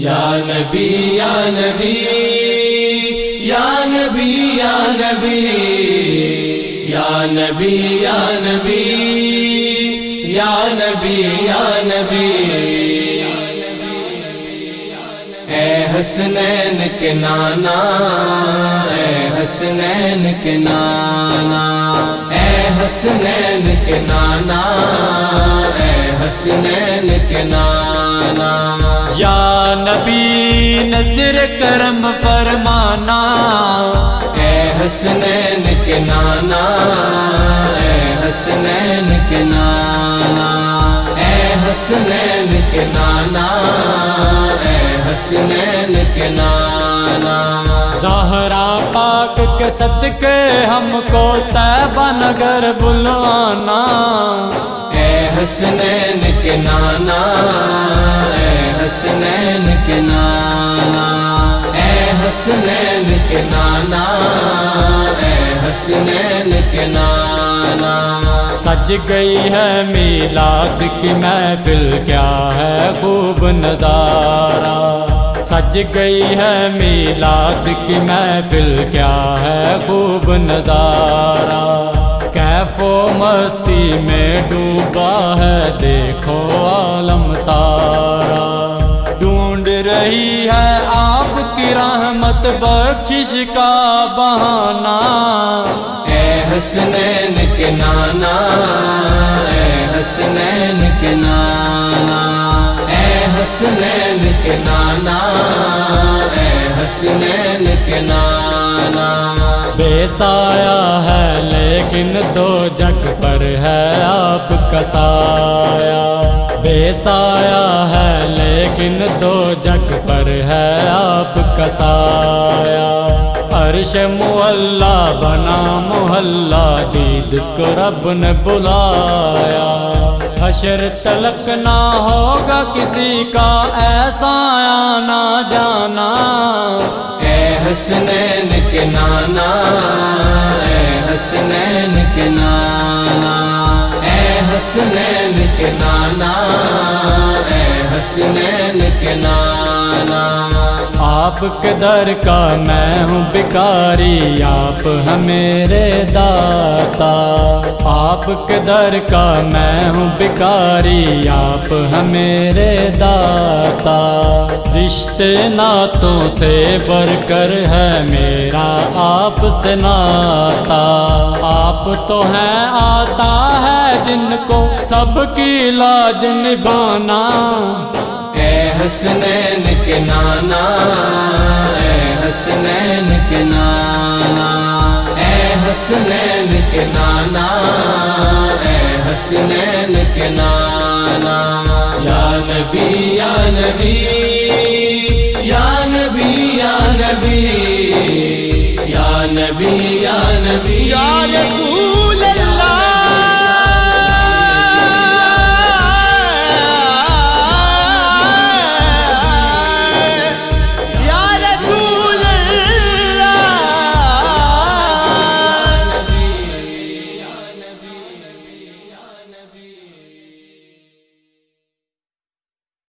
یا نبی یا نبی یا نبی یا نبی یا نبی یا نبی یا نبی یا نبی اے حسنین کے نانا اے حسنین کے نانا اے حسنین کے نانا اے حسنین کے نانا یا نبی نظر کرم فرمانا اے حسنین کے نانا اے حسنین کے نانا اے حسنین کے نانا اے حسنین کے نانا زہرا پاک کے صدقے ہم کو طیبہ نگر بلوانا اے حسنین کے نانا اے حسنین کے نانا اے حسنین کے نانا اے حسنین کے نانا سج گئی ہے میلاد کی محفل کیا ہے خوب نظارہ سج گئی ہے میلاد کی محفل کیا ہے خوب نظارہ کیف و مستی میں ڈوبا ہے دیکھو عالم سارا ڈھونڈ رہی ہے آپ کی رحمت بخشش کا بہانہ اے حسنین کے نانا اے حسنین کے نانا اے حسنین کے نانا اے حسنین کے نانا بے سایہ ہے لیکن دو جگ پر ہے آپ کا سایہ بے سایہ ہے لیکن دو جگ پر ہے آپ کا سایہ عرش معلا بنا محلہ دید کو رب نے بلایا حشر تلک نہ ہوگا کسی کا ایسا آنا جانا اے حسنین کے نانا اے حسنین کے نانا اے حسنین کے نانا اے حسنین کے نانا آپ کے در کا میں ہوں بھکاری آپ ہیں میرے داتا آپ کے در کا میں ہوں بھکاری آپ ہیں میرے داتا رشتے ناتوں سے بڑھ کر ہے میرا آپ سے ناتا آپ تو ہیں آتا ہے جن کو سب کی لاج نبھانا اے حسنین کے نانا اے حسنین کے نانا اے حسنین کے نانا اے حسنین کے نانا یا نبی یا نبی یا نبی یا نبی یا نبی یا نبی یا رسول